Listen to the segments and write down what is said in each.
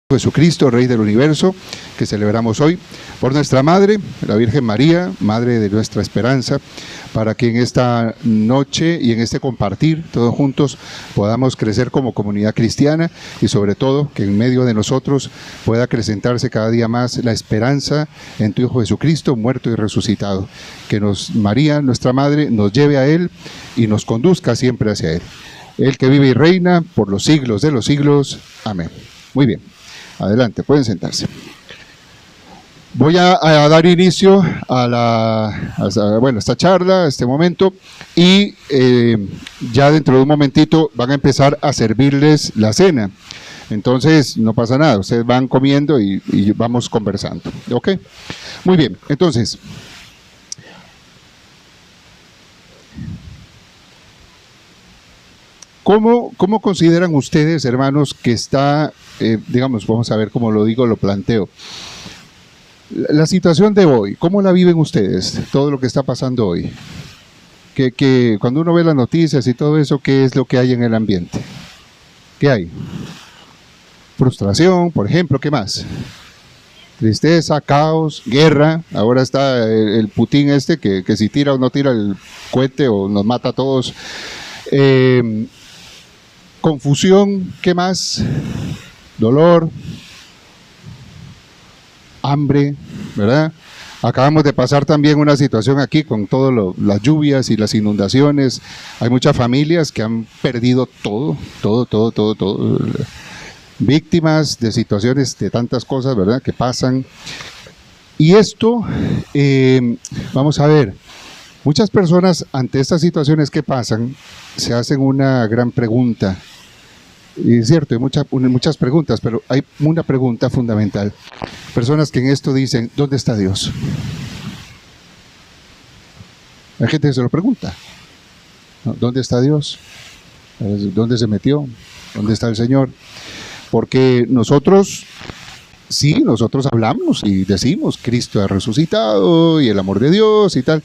Jesucristo, Rey del Universo, que celebramos hoy, por nuestra Madre, la Virgen María, Madre de nuestra esperanza, para que en esta noche y en este compartir, todos juntos, podamos crecer como comunidad cristiana y sobre todo que en medio de nosotros pueda acrecentarse cada día más la esperanza en tu Hijo Jesucristo, muerto y resucitado. Que María, nuestra Madre, nos lleve a Él y nos conduzca siempre hacia Él. Él que vive y reina por los siglos de los siglos. Amén. Muy bien. Adelante, pueden sentarse. Voy a dar inicio a esta charla, a este momento, y ya dentro de un momentito van a empezar a servirles la cena. Entonces, no pasa nada, ustedes van comiendo y vamos conversando. ¿Ok? Muy bien, entonces, ¿cómo consideran ustedes, hermanos, que está, digamos, vamos a ver cómo lo digo, lo planteo? La situación de hoy, ¿cómo la viven ustedes? Todo lo que está pasando hoy. Que cuando uno ve las noticias y todo eso, ¿qué es lo que hay en el ambiente? ¿Qué hay? Frustración, por ejemplo, ¿qué más? Tristeza, caos, guerra. Ahora está el Putin que si tira o no tira el cohete o nos mata a todos. Confusión, ¿qué más? Dolor, hambre, ¿verdad? Acabamos de pasar también una situación aquí con todas las lluvias y las inundaciones. Hay muchas familias que han perdido todo. Víctimas de situaciones, de tantas cosas, ¿verdad?, que pasan. Y esto, vamos a ver, muchas personas ante estas situaciones que pasan se hacen una gran pregunta. Y es cierto, hay muchas preguntas, pero hay una pregunta fundamental. Personas que en esto dicen, ¿dónde está Dios? Hay gente que se lo pregunta. ¿Dónde está Dios? ¿Dónde se metió? ¿Dónde está el Señor? Porque nosotros hablamos y decimos, Cristo ha resucitado y el amor de Dios y tal.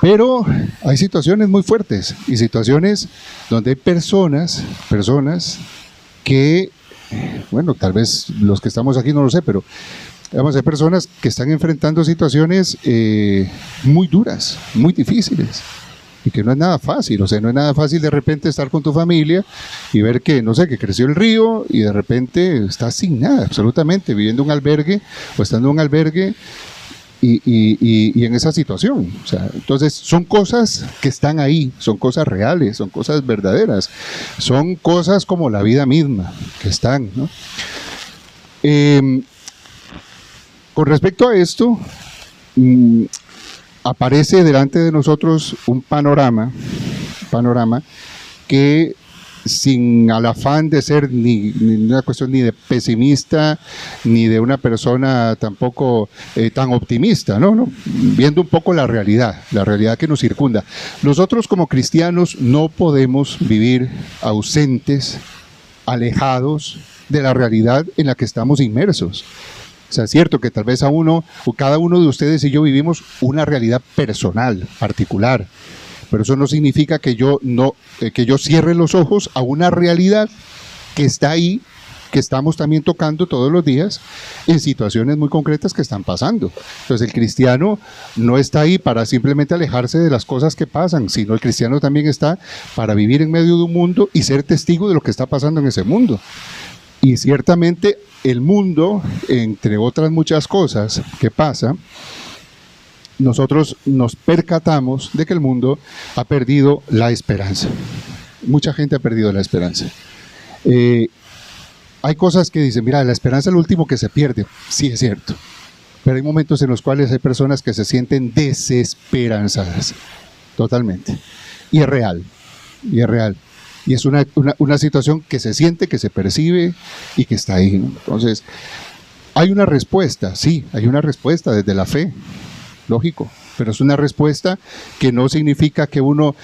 Pero hay situaciones muy fuertes y situaciones donde hay personas que, bueno, tal vez los que estamos aquí no lo sé, pero digamos, hay personas que están enfrentando situaciones muy duras, muy difíciles y que no es nada fácil. O sea, no es nada fácil de repente estar con tu familia y ver que, no sé, que creció el río y de repente estás sin nada, absolutamente, viviendo en un albergue o estando en un albergue. Y en esa situación, o sea, entonces son cosas que están ahí, son cosas reales, son cosas verdaderas, son cosas como la vida misma que están, ¿no? Con respecto a esto, aparece delante de nosotros un panorama que sin al afán de ser ni una cuestión ni de pesimista, ni de una persona tampoco tan optimista, ¿no? Viendo un poco la realidad que nos circunda. Nosotros como cristianos no podemos vivir ausentes, alejados de la realidad en la que estamos inmersos. O sea, es cierto que tal vez cada uno de ustedes y yo vivimos una realidad personal, particular, pero eso no significa que yo cierre los ojos a una realidad que está ahí, que estamos también tocando todos los días en situaciones muy concretas que están pasando. Entonces el cristiano no está ahí para simplemente alejarse de las cosas que pasan, sino el cristiano también está para vivir en medio de un mundo y ser testigo de lo que está pasando en ese mundo. Y ciertamente el mundo, entre otras muchas cosas que pasa, nosotros nos percatamos de que el mundo ha perdido la esperanza. Mucha gente ha perdido la esperanza. Hay cosas que dicen, mira, la esperanza es lo último que se pierde. Sí, es cierto. Pero hay momentos en los cuales hay personas que se sienten desesperanzadas. Totalmente. Y es real. Y es una situación que se siente, que se percibe y que está ahí, ¿no? Entonces, hay una respuesta, sí, hay una respuesta desde la fe. Lógico, pero es una respuesta que no significa que uno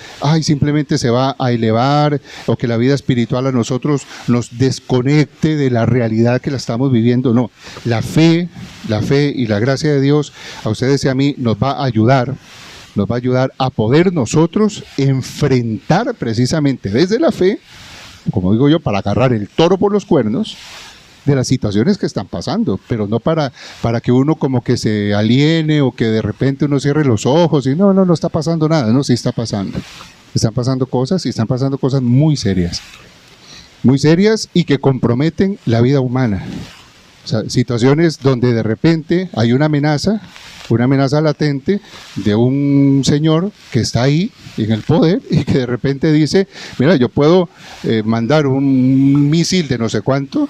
simplemente se va a elevar o que la vida espiritual a nosotros nos desconecte de la realidad que la estamos viviendo. No, la fe y la gracia de Dios a ustedes y a mí nos va a ayudar a poder nosotros enfrentar precisamente desde la fe, como digo yo, para agarrar el toro por los cuernos, de las situaciones que están pasando, pero no para que uno como que se aliene o que de repente uno cierre los ojos y no está pasando nada. No, sí está pasando. Están pasando cosas y están pasando cosas muy serias y que comprometen la vida humana. O sea, situaciones donde de repente hay una amenaza latente de un señor que está ahí en el poder y que de repente dice, mira, yo puedo mandar un misil de no sé cuánto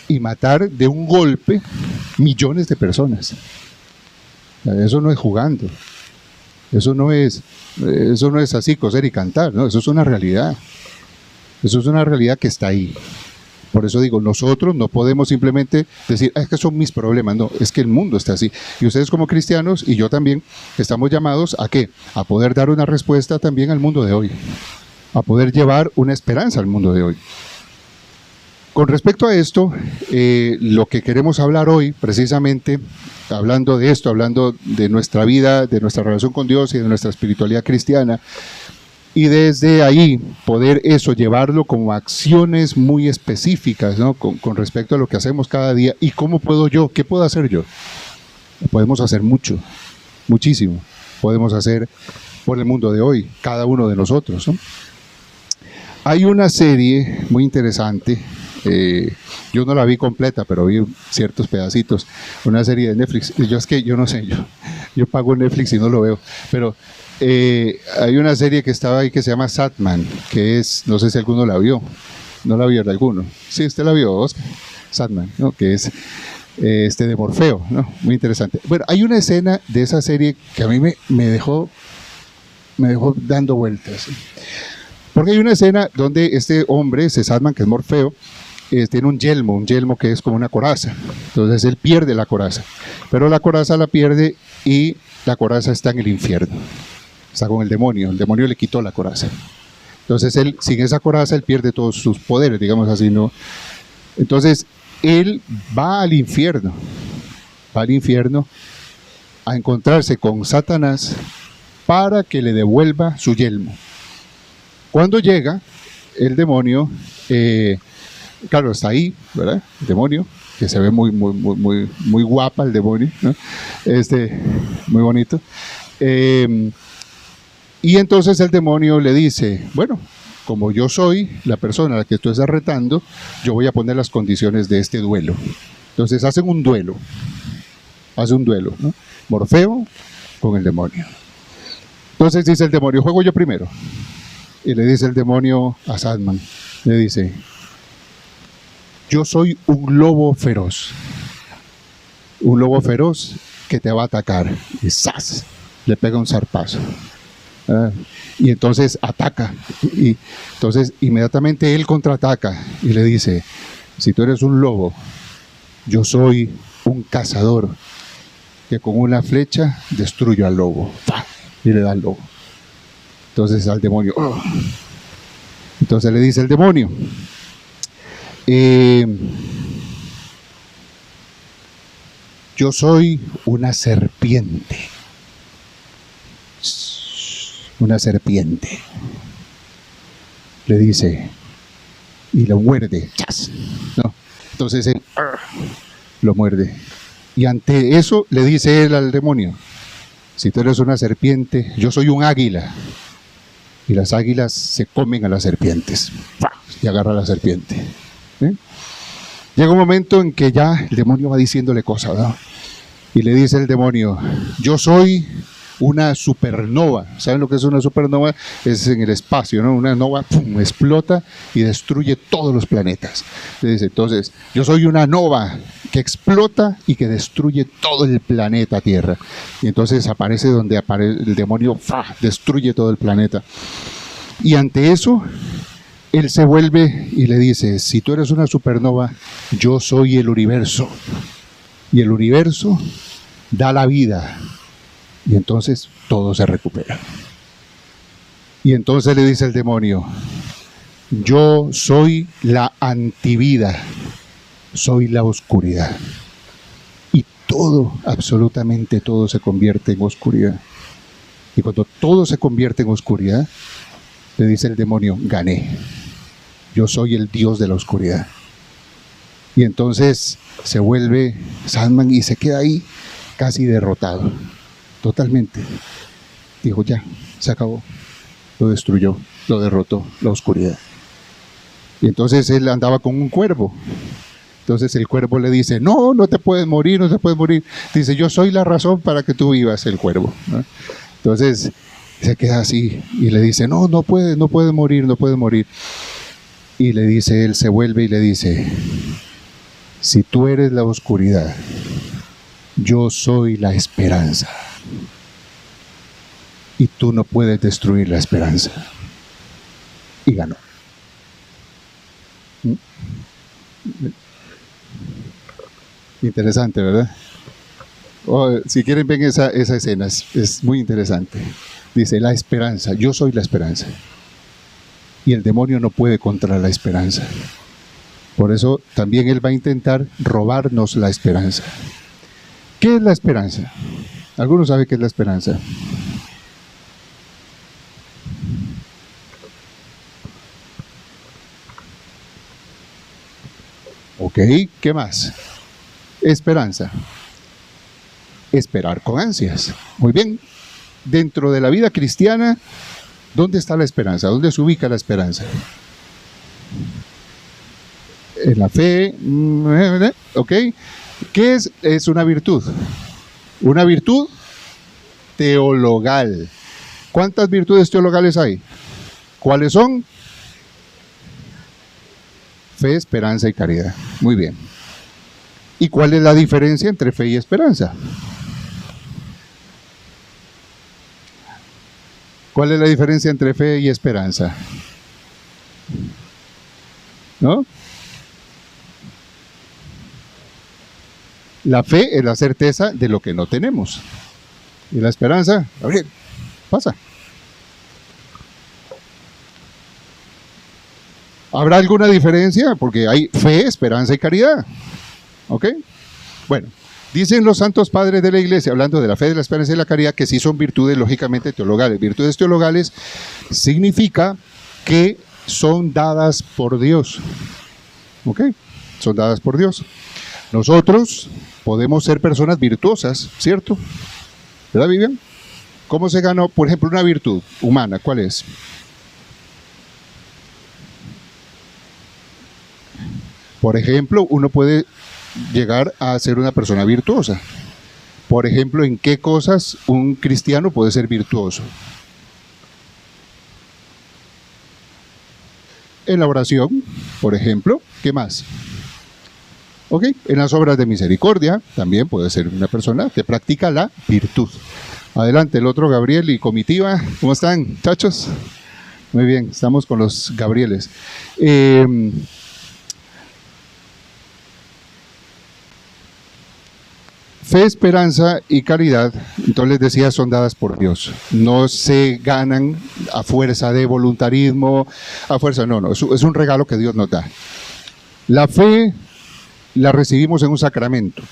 y matar de un golpe millones de personas. Eso no es jugando, eso no es así coser y cantar, ¿no? Eso es una realidad. Eso es una realidad que está ahí. Por eso digo, nosotros no podemos simplemente decir, es que son mis problemas. No, es que el mundo está así. Y ustedes como cristianos, y yo también, estamos llamados ¿a qué? A poder dar una respuesta también al mundo de hoy. A poder llevar una esperanza al mundo de hoy. Con respecto a esto, lo que queremos hablar hoy, precisamente, hablando de esto, hablando de nuestra vida, de nuestra relación con Dios y de nuestra espiritualidad cristiana, y desde ahí poder eso, llevarlo como acciones muy específicas, ¿no? Con respecto a lo que hacemos cada día. ¿Y cómo puedo yo? ¿Qué puedo hacer yo? Podemos hacer mucho, muchísimo. Podemos hacer por el mundo de hoy, cada uno de nosotros, ¿no? Hay una serie muy interesante, yo no la vi completa, pero vi ciertos pedacitos, una serie de Netflix. Yo no sé, yo pago Netflix y no lo veo, pero hay una serie que estaba ahí que se llama Sandman, que es, no sé si alguno la vio. ¿No la vio de alguno? Sí, usted la vio, Oscar. Sandman, ¿no? Que es de Morfeo, ¿no? Muy interesante. Bueno, hay una escena de esa serie que a mí me dejó dando vueltas. Porque hay una escena donde este hombre, ese Sandman, que es Morfeo, tiene un yelmo que es como una coraza. Entonces él pierde la coraza, pero la coraza la pierde y la coraza está en el infierno. Está con el demonio le quitó la coraza. Entonces él, sin esa coraza, él pierde todos sus poderes, digamos así, ¿no? Entonces él va al infierno a encontrarse con Satanás para que le devuelva su yelmo. Cuando llega, el demonio, claro, está ahí, ¿verdad? El demonio, que se ve muy guapa el demonio, ¿no? Muy bonito. Y entonces el demonio le dice, bueno, como yo soy la persona a la que tú estás retando, yo voy a poner las condiciones de este duelo. Entonces hacen un duelo, ¿no? Morfeo con el demonio. Entonces dice el demonio, juego yo primero. Y le dice el demonio a Sandman, le dice, yo soy un lobo feroz que te va a atacar. Y ¡zas! Le pega un zarpazo. Y entonces ataca. Y entonces inmediatamente él contraataca y le dice, si tú eres un lobo, yo soy un cazador que con una flecha destruyo al lobo. Y le da al lobo. Entonces al demonio, ¡oh! Entonces le dice el demonio, yo soy una serpiente. Una serpiente. Le dice, y lo muerde. ¡Chas! ¿No? Entonces él lo muerde. Y ante eso le dice él al demonio, si tú eres una serpiente, yo soy un águila. Y las águilas se comen a las serpientes. Y agarra a la serpiente. Llega un momento en que ya el demonio va diciéndole cosas, ¿no? Y le dice el demonio, yo soy una supernova. ¿Saben lo que es una supernova? Es en el espacio, ¿no? Una nova, ¡pum!, explota y destruye todos los planetas. Le dice, entonces, yo soy una nova que explota y que destruye todo el planeta Tierra. Y entonces aparece donde aparece el demonio, destruye todo el planeta. Y ante eso, él se vuelve y le dice, si tú eres una supernova, yo soy el universo. Y el universo da la vida. Y entonces todo se recupera. Y entonces le dice el demonio, yo soy la antivida, soy la oscuridad. Y todo, absolutamente todo se convierte en oscuridad. Y cuando todo se convierte en oscuridad, le dice el demonio, gané. Yo soy el Dios de la oscuridad. Y entonces se vuelve Sandman y se queda ahí casi derrotado, totalmente. Dijo, ya, se acabó. Lo destruyó, lo derrotó, la oscuridad. Y entonces él andaba con un cuervo. Entonces el cuervo le dice, no, no te puedes morir, no te puedes morir. Dice, yo soy la razón para que tú vivas, el cuervo, ¿no? Entonces se queda así y le dice, no, no puedes morir, no puedes morir. Y le dice, él se vuelve y le dice, si tú eres la oscuridad, yo soy la esperanza. Y tú no puedes destruir la esperanza. Y ganó. Interesante, ¿verdad? Oh, si quieren, ven esa escena, es muy interesante. Dice, la esperanza, yo soy la esperanza. Y el demonio no puede contra la esperanza. Por eso también él va a intentar robarnos la esperanza. ¿Qué es la esperanza? ¿Alguno sabe qué es la esperanza? Ok, ¿qué más? Esperanza. Esperar con ansias. Muy bien. Dentro de la vida cristiana, ¿dónde está la esperanza? ¿Dónde se ubica la esperanza? En la fe. Ok. ¿Qué es? Es una virtud. Una virtud teologal. ¿Cuántas virtudes teologales hay? ¿Cuáles son? Fe, esperanza y caridad. Muy bien. ¿Y cuál es la diferencia entre fe y esperanza? ¿Cuál es la diferencia entre fe y esperanza? ¿No? La fe es la certeza de lo que no tenemos. Y la esperanza, Gabriel, pasa. ¿Habrá alguna diferencia? Porque hay fe, esperanza y caridad. ¿Ok? Bueno, dicen los santos padres de la iglesia, hablando de la fe, de la esperanza y la caridad, que sí son virtudes lógicamente teologales. Virtudes teologales significa que son dadas por Dios. ¿Ok? Son dadas por Dios. Nosotros podemos ser personas virtuosas, ¿cierto? ¿Verdad, Vivian? ¿Cómo se ganó, por ejemplo, una virtud humana? ¿Cuál es? Por ejemplo, uno puede llegar a ser una persona virtuosa. Por ejemplo, ¿en qué cosas un cristiano puede ser virtuoso? En la oración, por ejemplo. ¿Qué más? ¿Ok? En las obras de misericordia también puede ser una persona que practica la virtud. Adelante, el otro Gabriel y comitiva. ¿Cómo están, muchachos? Muy bien, estamos con los Gabrieles. Fe, esperanza y caridad, entonces les decía, son dadas por Dios. No se ganan a fuerza de voluntarismo, a fuerza, no, es un regalo que Dios nos da. La fe la recibimos en un sacramento.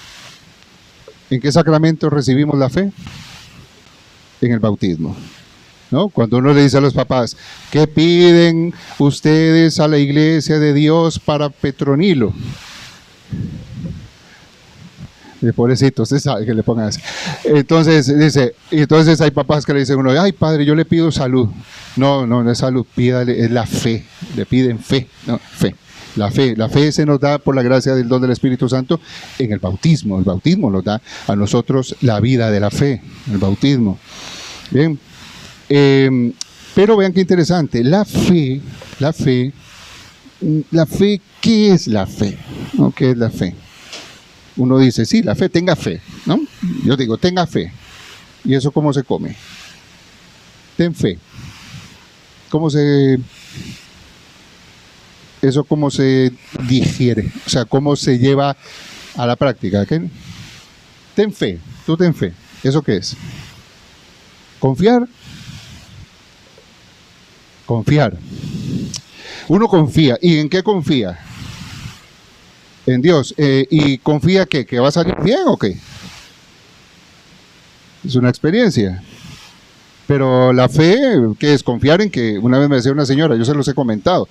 ¿En qué sacramento recibimos la fe? En el bautismo, ¿no? Cuando uno le dice a los papás, ¿qué piden ustedes a la iglesia de Dios para Petronilo? Pobrecito, usted sabe que le pongan así. Entonces dice, entonces hay papás que le dicen a uno, ay padre, yo le pido salud. No es salud, pídale, es la fe, le piden fe, no, fe. La fe se nos da por la gracia del don del Espíritu Santo en el bautismo nos da a nosotros la vida de la fe, el bautismo. Bien, pero vean qué interesante, la fe, ¿qué es la fe? ¿No? ¿Qué es la fe? Uno dice, sí, la fe, tenga fe, ¿no? Yo digo, tenga fe. ¿Y eso cómo se come? Ten fe. ¿Eso cómo se digiere? O sea, ¿cómo se lleva a la práctica? ¿Qué? Ten fe, tú ten fe. ¿Eso qué es? Confiar. Confiar. Uno confía. ¿Y en qué confía? En Dios. ¿Y confía que va a salir bien o qué? Es una experiencia. Pero la fe, ¿qué es? Confiar en que, una vez me decía una señora, yo se los he comentado.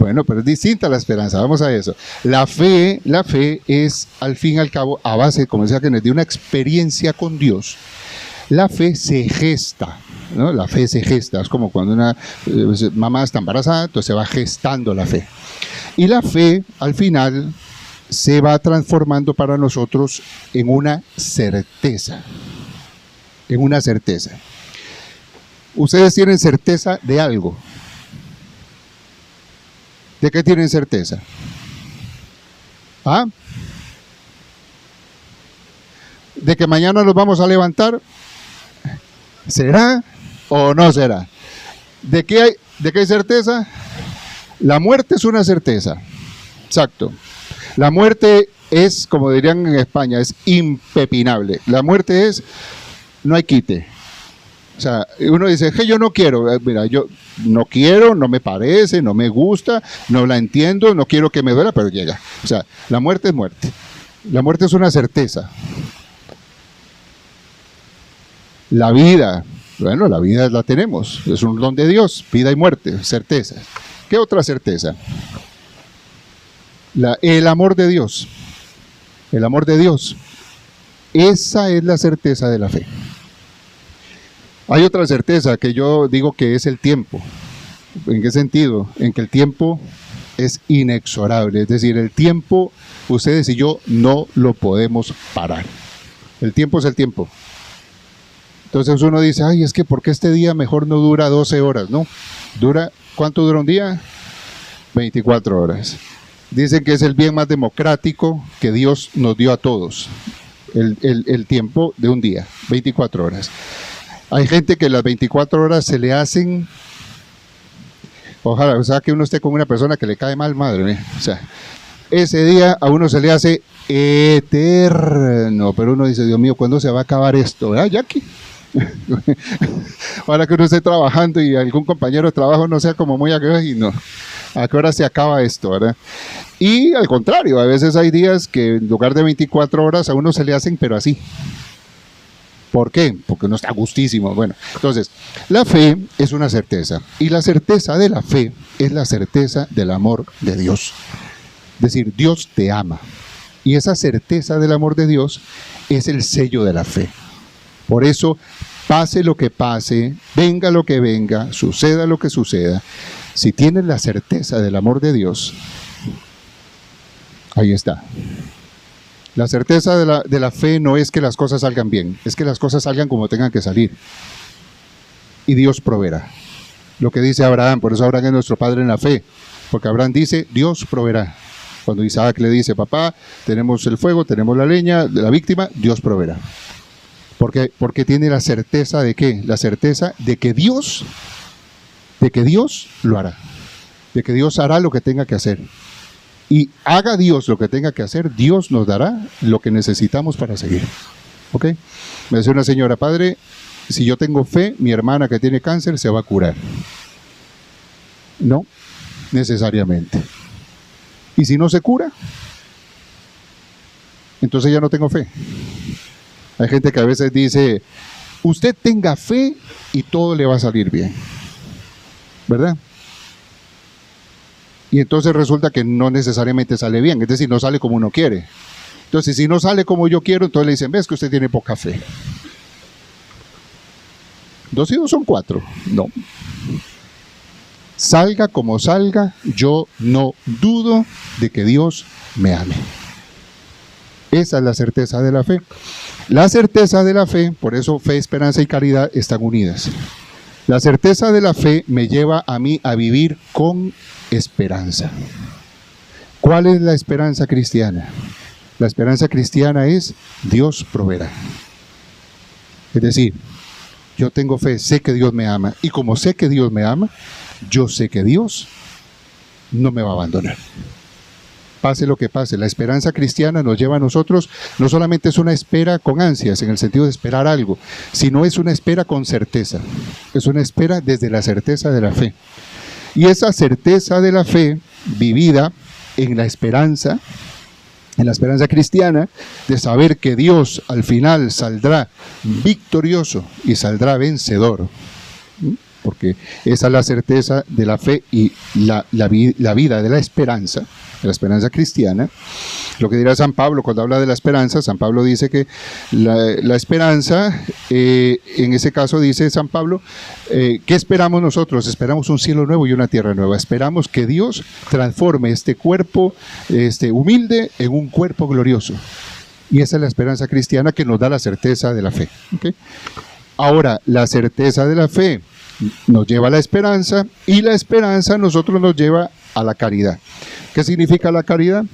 Bueno, pero es distinta la esperanza, vamos a eso. La fe es, al fin y al cabo, a base, como decía Kenneth, de una experiencia con Dios. La fe se gesta, ¿no? La fe se gesta, es como cuando una mamá está embarazada, entonces se va gestando la fe. Y la fe, al final, se va transformando para nosotros en una certeza. En una certeza. Ustedes tienen certeza de algo. ¿De qué tienen certeza? ¿Ah? ¿De que mañana nos vamos a levantar? ¿Será o no será? ¿De qué hay certeza? La muerte es una certeza. Exacto. La muerte es, como dirían en España, es impepinable. La muerte es, no hay quite. O sea, uno dice, que yo no quiero, mira, yo no quiero, no me parece, no me gusta, no la entiendo, no quiero que me duela, pero llega. O sea, la muerte es muerte. La muerte es una certeza. La vida, bueno, la vida la tenemos, es un don de Dios, vida y muerte, certeza. ¿Qué otra certeza? El amor de Dios. El amor de Dios. Esa es la certeza de la fe. Hay otra certeza que yo digo que es el tiempo. ¿En qué sentido? En que el tiempo es inexorable. Es decir, el tiempo, ustedes y yo no lo podemos parar. El tiempo es el tiempo. Entonces uno dice, ay, es que ¿por qué este día mejor no dura 12 horas? No, ¿cuánto dura un día? 24 horas. Dicen que es el bien más democrático que Dios nos dio a todos. El tiempo de un día, 24 horas. Hay gente que las 24 horas se le hacen, ojalá, o sea, que uno esté con una persona que le cae mal, madre, ¿eh? O sea, ese día a uno se le hace eterno, pero uno dice, Dios mío, ¿cuándo se va a acabar esto? ¿Verdad, Jackie? Ahora que uno esté trabajando y algún compañero de trabajo no sea como muy y no, ¿a qué hora se acaba esto, verdad? Y al contrario, a veces hay días que en lugar de 24 horas a uno se le hacen, pero así. ¿Por qué? Porque no está gustísimo. Bueno, entonces, la fe es una certeza. Y la certeza de la fe es la certeza del amor de Dios. Es decir, Dios te ama. Y esa certeza del amor de Dios es el sello de la fe. Por eso, pase lo que pase, venga lo que venga, suceda lo que suceda, si tienes la certeza del amor de Dios, ahí está. La certeza de la fe no es que las cosas salgan bien, es que las cosas salgan como tengan que salir. Y Dios proveerá. Lo que dice Abraham, por eso Abraham es nuestro padre en la fe, porque Abraham dice, Dios proveerá. Cuando Isaac le dice, papá, tenemos el fuego, tenemos la leña, la víctima, Dios proveerá. Porque tiene la certeza de ¿qué? La certeza de que Dios lo hará. De que Dios hará lo que tenga que hacer. Y haga Dios lo que tenga que hacer, Dios nos dará lo que necesitamos para seguir. ¿Ok? Me decía una señora, padre, si yo tengo fe, mi hermana que tiene cáncer se va a curar. No, necesariamente. ¿Y si no se cura? Entonces ya no tengo fe. Hay gente que a veces dice, usted tenga fe y todo le va a salir bien. ¿Verdad? Y entonces resulta que no necesariamente sale bien, es decir, no sale como uno quiere. Entonces, si no sale como yo quiero, entonces le dicen, ves que usted tiene poca fe. 2 y 2 son 4. No. Salga como salga, yo no dudo de que Dios me ame. Esa es la certeza de la fe. La certeza de la fe, por eso fe, esperanza y caridad están unidas. La certeza de la fe me lleva a mí a vivir con esperanza. ¿Cuál es la esperanza cristiana? La esperanza cristiana es Dios proveerá. Es decir, yo tengo fe, sé que Dios me ama. Y como sé que Dios me ama, yo sé que Dios no me va a abandonar. Pase lo que pase, la esperanza cristiana nos lleva a nosotros, no solamente es una espera con ansias, en el sentido de esperar algo, sino es una espera con certeza. Es una espera desde la certeza de la fe. Y esa certeza de la fe, vivida en la esperanza cristiana, de saber que Dios al final saldrá victorioso y saldrá vencedor. porque esa es la certeza de la fe y la vida de la esperanza cristiana. Lo que dirá San Pablo cuando habla de la esperanza, San Pablo dice que la esperanza, en ese caso dice San Pablo, ¿qué esperamos nosotros? Esperamos un cielo nuevo y una tierra nueva. Esperamos que Dios transforme este cuerpo humilde en un cuerpo glorioso. Y esa es la esperanza cristiana que nos da la certeza de la fe. ¿Okay? Ahora, la certeza de la fe nos lleva a la esperanza y la esperanza a nosotros nos lleva a la caridad. ¿Qué significa la caridad?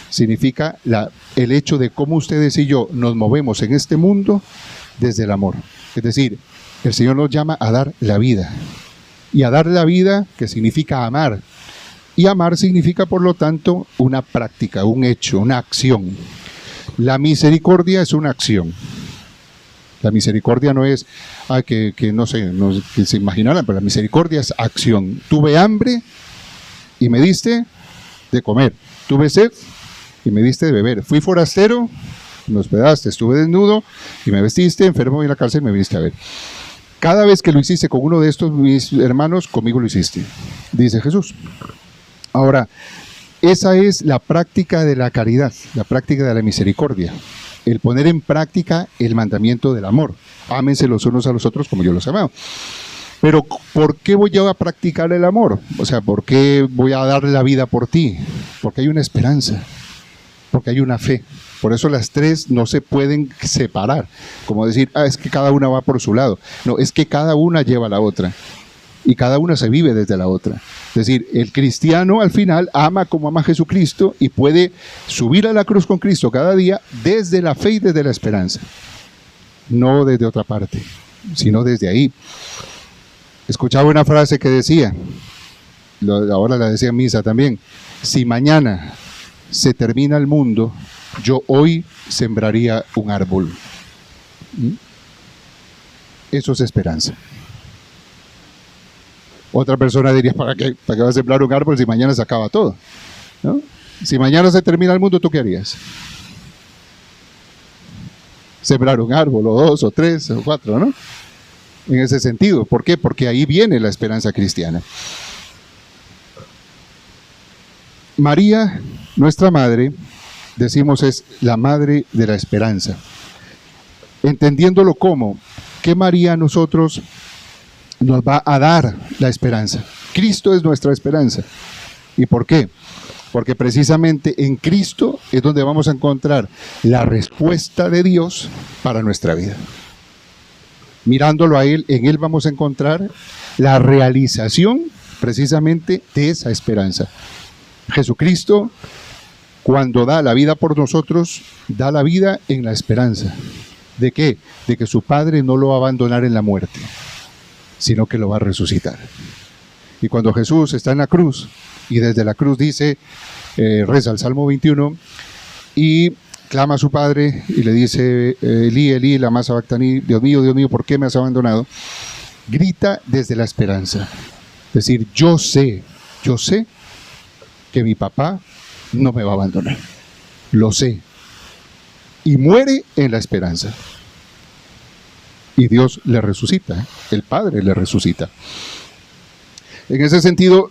Significa el hecho de cómo ustedes y yo nos movemos en este mundo desde el amor. Es decir, el Señor nos llama a dar la vida. Y a dar la vida, que significa amar. Y amar significa, por lo tanto, una práctica, un hecho, una acción. La misericordia es una acción. La misericordia no es, que se imaginarán, pero la misericordia es acción. Tuve hambre y me diste de comer. Tuve sed y me diste de beber. Fui forastero, me hospedaste. Estuve desnudo y me vestiste. Enfermo y en la cárcel me viniste a ver. Cada vez que lo hiciste con uno de estos mis hermanos, conmigo lo hiciste, dice Jesús. Ahora, esa es la práctica de la caridad, la práctica de la misericordia. El poner en práctica el mandamiento del amor. Ámense los unos a los otros como yo los he amado. Pero, ¿por qué voy yo a practicar el amor? O sea, ¿por qué voy a dar la vida por ti? Porque hay una esperanza, porque hay una fe. Por eso las tres no se pueden separar. Como decir, es que cada una va por su lado. No, es que cada una lleva a la otra. Y cada una se vive desde la otra. Es decir, el cristiano al final ama como ama Jesucristo y puede subir a la cruz con Cristo cada día desde la fe y desde la esperanza. No desde otra parte, sino desde ahí. Escuchaba una frase que decía, ahora la decía en misa también, si mañana se termina el mundo, yo hoy sembraría un árbol. Eso es esperanza. Otra persona diría, ¿para qué va a sembrar un árbol si mañana se acaba todo? ¿No? Si mañana se termina el mundo, ¿tú qué harías? Sembrar un árbol, o dos, o tres, o cuatro, ¿no? En ese sentido. ¿Por qué? Porque ahí viene la esperanza cristiana. María, nuestra madre, decimos es la madre de la esperanza. Entendiéndolo como que María a nosotros nos va a dar la esperanza. Cristo es nuestra esperanza. ¿Y por qué? Porque precisamente en Cristo es donde vamos a encontrar la respuesta de Dios para nuestra vida. Mirándolo a Él, en Él vamos a encontrar la realización precisamente de esa esperanza. Jesucristo, cuando da la vida por nosotros, da la vida en la esperanza. ¿De qué? De que su Padre no lo va a abandonar en la muerte, sino que lo va a resucitar. Y cuando Jesús está en la cruz, y desde la cruz dice, reza el Salmo 21, y clama a su Padre, y le dice, Elí, Elí, lama sabactani, Dios mío, ¿por qué me has abandonado? Grita desde la esperanza. Es decir, yo sé que mi papá no me va a abandonar. Lo sé. Y muere en la esperanza. Y Dios le resucita, el Padre le resucita. En ese sentido,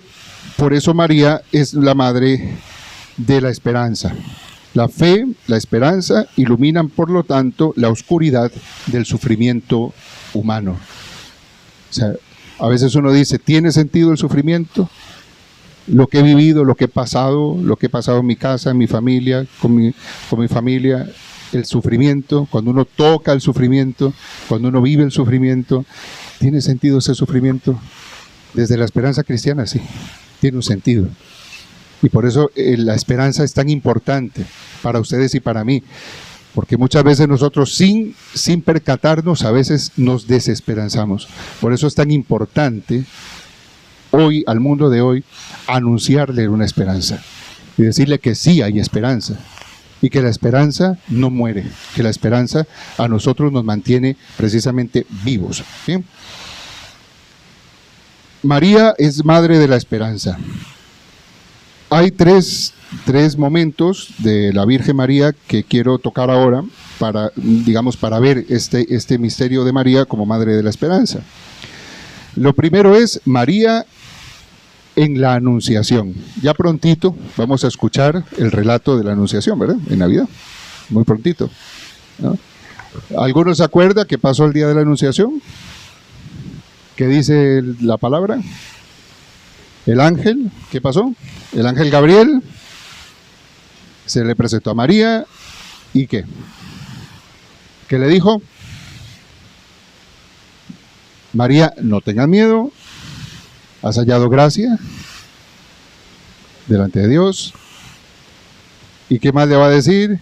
por eso María es la madre de la esperanza. La fe, la esperanza iluminan, por lo tanto, la oscuridad del sufrimiento humano. O sea, a veces uno dice, ¿tiene sentido el sufrimiento? Lo que he vivido, lo que he pasado en mi casa, en mi familia, con mi familia, el sufrimiento, cuando uno toca el sufrimiento, cuando uno vive el sufrimiento, ¿tiene sentido ese sufrimiento? Desde la esperanza cristiana, sí, tiene un sentido. Y por eso la esperanza es tan importante para ustedes y para mí, porque muchas veces nosotros sin percatarnos, a veces nos desesperanzamos. Por eso es tan importante hoy, al mundo de hoy, anunciarle una esperanza y decirle que sí hay esperanza. Y que la esperanza no muere, que la esperanza a nosotros nos mantiene precisamente vivos. ¿Bien? María es madre de la esperanza. Hay tres momentos de la Virgen María que quiero tocar ahora para ver este misterio de María como madre de la esperanza. Lo primero es María en la Anunciación. Ya prontito vamos a escuchar el relato de la Anunciación, ¿verdad? En Navidad, muy prontito, ¿no? ¿Algunos se acuerdan qué pasó el día de la Anunciación? ¿Qué dice la palabra? El ángel, ¿qué pasó? El ángel Gabriel se le presentó a María y ¿qué? ¿Qué le dijo? María, no tengas miedo, has hallado gracia delante de Dios. ¿Y qué más le va a decir?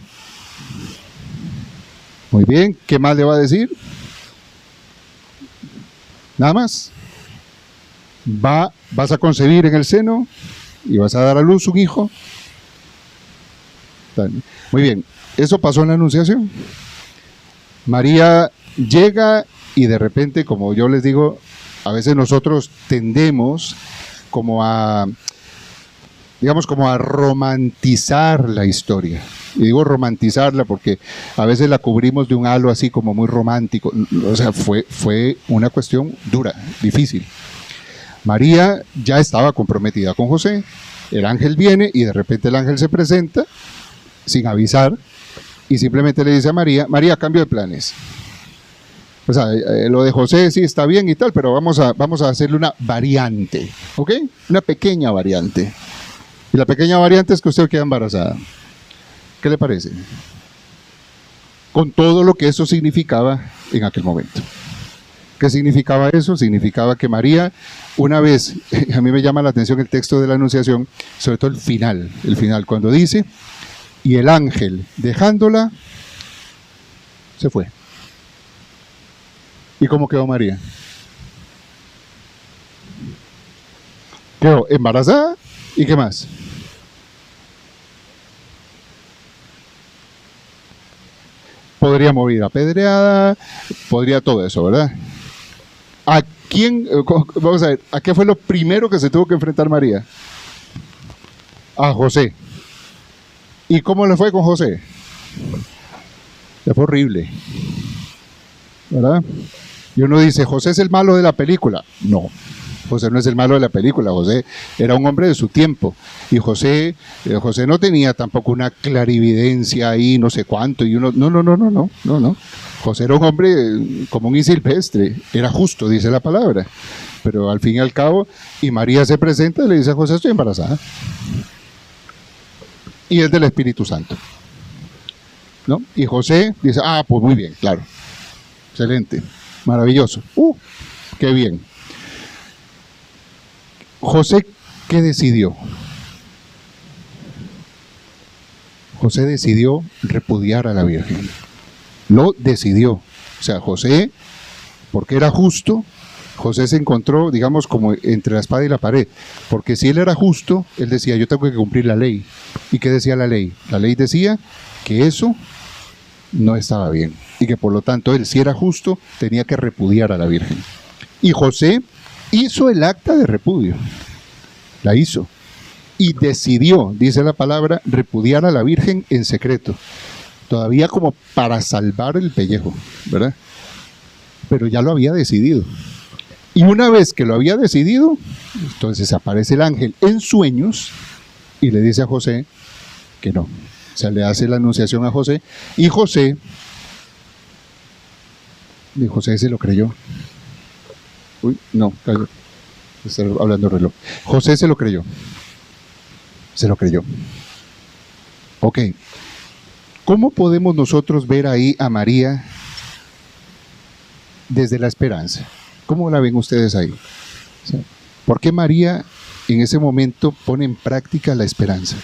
Muy bien, ¿qué más le va a decir? Nada más. Vas a concebir en el seno y vas a dar a luz un hijo. Muy bien, eso pasó en la Anunciación. María llega y de repente, como yo les digo, a veces nosotros tendemos como a, digamos, como a romantizar la historia. Y digo romantizarla porque a veces la cubrimos de un halo así como muy romántico. O sea, fue una cuestión dura, difícil. María ya estaba comprometida con José, el ángel viene y de repente el ángel se presenta sin avisar y simplemente le dice a María, María, cambio de planes. O sea, lo de José sí está bien y tal, pero vamos a hacerle una variante, ¿ok? Una pequeña variante. Y la pequeña variante es que usted queda embarazada. ¿Qué le parece? Con todo lo que eso significaba en aquel momento. ¿Qué significaba eso? Significaba que María, una vez, a mí me llama la atención el texto de la Anunciación, sobre todo el final, cuando dice, y el ángel, dejándola, se fue. ¿Y cómo quedó María? Quedó embarazada, ¿y qué más? Podría morir apedreada, podría todo eso, ¿verdad? ¿A quién, vamos a ver, a qué fue lo primero que se tuvo que enfrentar María? A José. ¿Y cómo le fue con José? Le fue horrible, ¿verdad? Y uno dice, José es el malo de la película. No, José no es el malo de la película. José era un hombre de su tiempo. Y José no tenía tampoco una clarividencia ahí, no sé cuánto. Y uno, no. José era un hombre común y silvestre. Era justo, dice la palabra. Pero al fin y al cabo, y María se presenta y le dice a José, estoy embarazada. Y es del Espíritu Santo, ¿no? Y José dice, pues muy bien, claro. Excelente, maravilloso. Qué bien. José, ¿qué decidió? José decidió repudiar a la Virgen. Lo decidió. O sea, José, porque era justo, José se encontró, digamos, como entre la espada y la pared. Porque si él era justo, él decía, yo tengo que cumplir la ley. ¿Y qué decía la ley? La ley decía que eso no estaba bien. Y que por lo tanto él, si era justo, tenía que repudiar a la Virgen. Y José hizo el acta de repudio. La hizo. Y decidió, dice la palabra, repudiar a la Virgen en secreto. Todavía como para salvar el pellejo, ¿verdad? Pero ya lo había decidido. Y una vez que lo había decidido, entonces aparece el ángel en sueños y le dice a José que no. O sea, le hace la anunciación a José. Y José se lo creyó. Estoy hablando de reloj. José se lo creyó. Se lo creyó. Ok. ¿Cómo podemos nosotros ver ahí a María desde la esperanza? ¿Cómo la ven ustedes ahí? ¿Por qué María en ese momento pone en práctica la esperanza?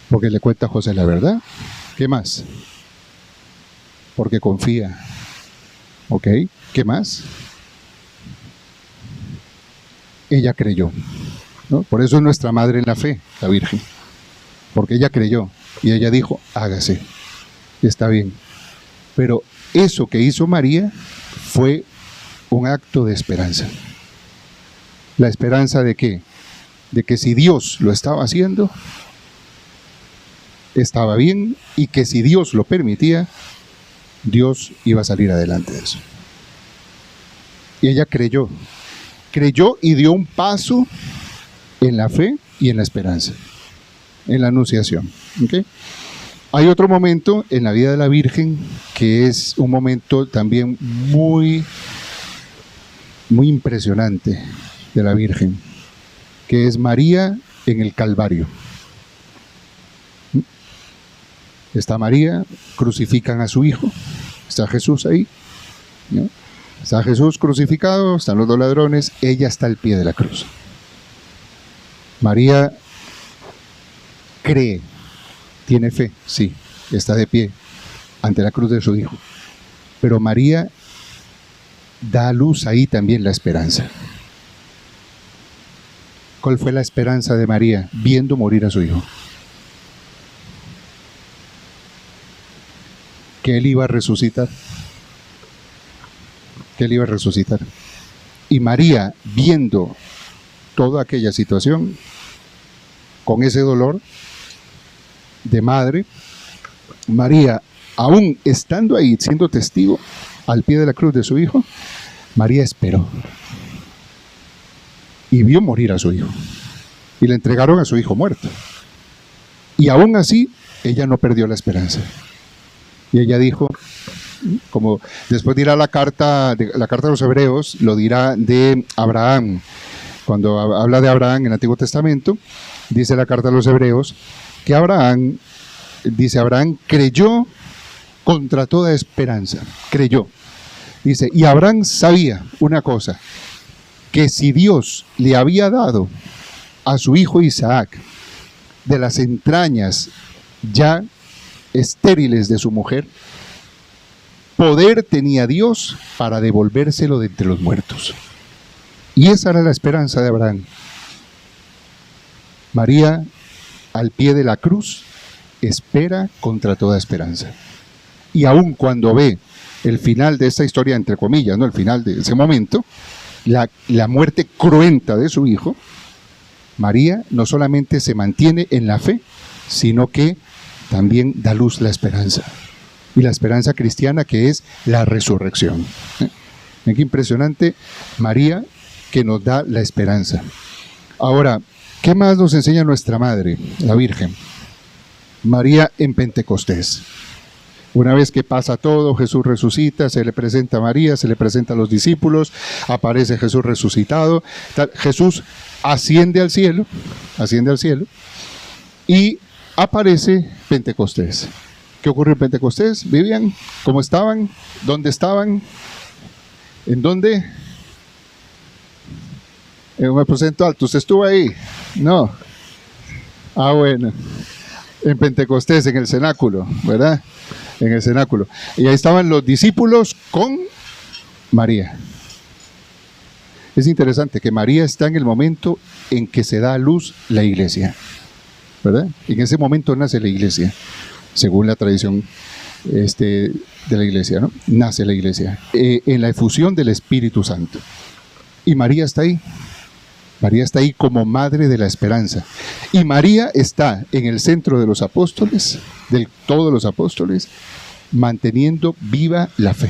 Porque le cuenta a José la verdad. ¿Qué más? Porque confía. ¿Ok? ¿Qué más? Ella creyó, ¿no? Por eso es nuestra madre en la fe, la Virgen. Porque ella creyó y ella dijo, hágase. Está bien. Pero eso que hizo María fue un acto de esperanza. ¿La esperanza de qué? De que si Dios lo estaba haciendo, estaba bien, y que si Dios lo permitía, Dios iba a salir adelante de eso. Y ella creyó y dio un paso en la fe y en la esperanza, en la anunciación. ¿Okay? Hay otro momento en la vida de la Virgen que es un momento también muy impresionante de la Virgen, que es María en el Calvario. Está María, crucifican a su hijo, está Jesús ahí, ¿no? Está Jesús crucificado, están los dos ladrones, ella está al pie de la cruz. María cree, tiene fe, sí, está de pie ante la cruz de su hijo. Pero María da a luz ahí también la esperanza. ¿Cuál fue la esperanza de María viendo morir a su hijo? Que él iba a resucitar. Que él iba a resucitar. Y María, viendo toda aquella situación, con ese dolor de madre, María, aún estando ahí, siendo testigo al pie de la cruz de su hijo, María esperó. Y vio morir a su hijo. Y le entregaron a su hijo muerto. Y aún así, ella no perdió la esperanza. Y ella dijo, como después dirá la carta de los Hebreos, lo dirá de Abraham. Cuando habla de Abraham en el Antiguo Testamento, dice la carta de los Hebreos, que Abraham creyó contra toda esperanza. Creyó. Dice, y Abraham sabía una cosa, que si Dios le había dado a su hijo Isaac de las entrañas ya estériles de su mujer, poder tenía Dios para devolvérselo de entre los muertos. Y esa era la esperanza de Abraham. María, al pie de la cruz, espera contra toda esperanza. Y aun cuando ve el final de esta historia, entre comillas, ¿no? El final de ese momento, la muerte cruenta de su hijo, María no solamente se mantiene en la fe, sino que también da luz la esperanza. Y la esperanza cristiana, que es la resurrección. Qué impresionante, María, que nos da la esperanza. Ahora, ¿qué más nos enseña nuestra Madre, la Virgen? María en Pentecostés. Una vez que pasa todo, Jesús resucita, se le presenta a María, se le presenta a los discípulos, aparece Jesús resucitado. Jesús asciende al cielo, y aparece Pentecostés. ¿Qué ocurrió en Pentecostés? ¿Vivían? ¿Cómo estaban? ¿Dónde estaban? ¿En dónde? En un aposento alto. ¿Usted estuvo ahí? No. Ah, bueno. En Pentecostés, en el cenáculo, ¿verdad? En el cenáculo. Y ahí estaban los discípulos con María. Es interesante que María está en el momento en que se da a luz la iglesia, ¿verdad? En ese momento nace la iglesia, según la tradición de la iglesia, ¿no? Nace la iglesia, en la efusión del Espíritu Santo. Y María está ahí. María está ahí como madre de la esperanza. Y María está en el centro de los apóstoles, de todos los apóstoles, manteniendo viva la fe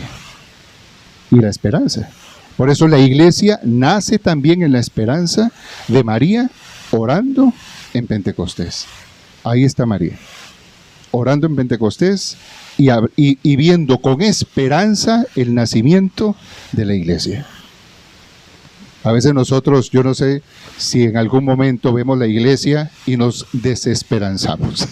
y la esperanza. Por eso la iglesia nace también en la esperanza de María orando en Pentecostés. Ahí está María, orando en Pentecostés y viendo con esperanza el nacimiento de la iglesia. A veces nosotros, yo no sé si en algún momento vemos la iglesia y nos desesperanzamos.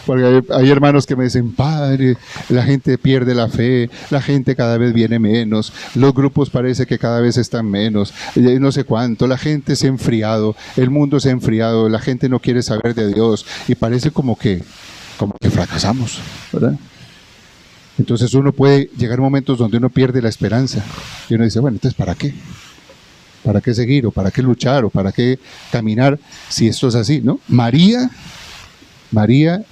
Porque hay hermanos que me dicen, padre, la gente pierde la fe, la gente cada vez viene menos, los grupos parece que cada vez están menos, no sé cuánto, la gente se ha enfriado, el mundo se ha enfriado, la gente no quiere saber de Dios y parece como que fracasamos, ¿verdad? Entonces uno puede llegar a momentos donde uno pierde la esperanza y uno dice, bueno, entonces ¿para qué? ¿Para qué seguir? ¿O para qué luchar? ¿O para qué caminar si esto es así? ¿No? María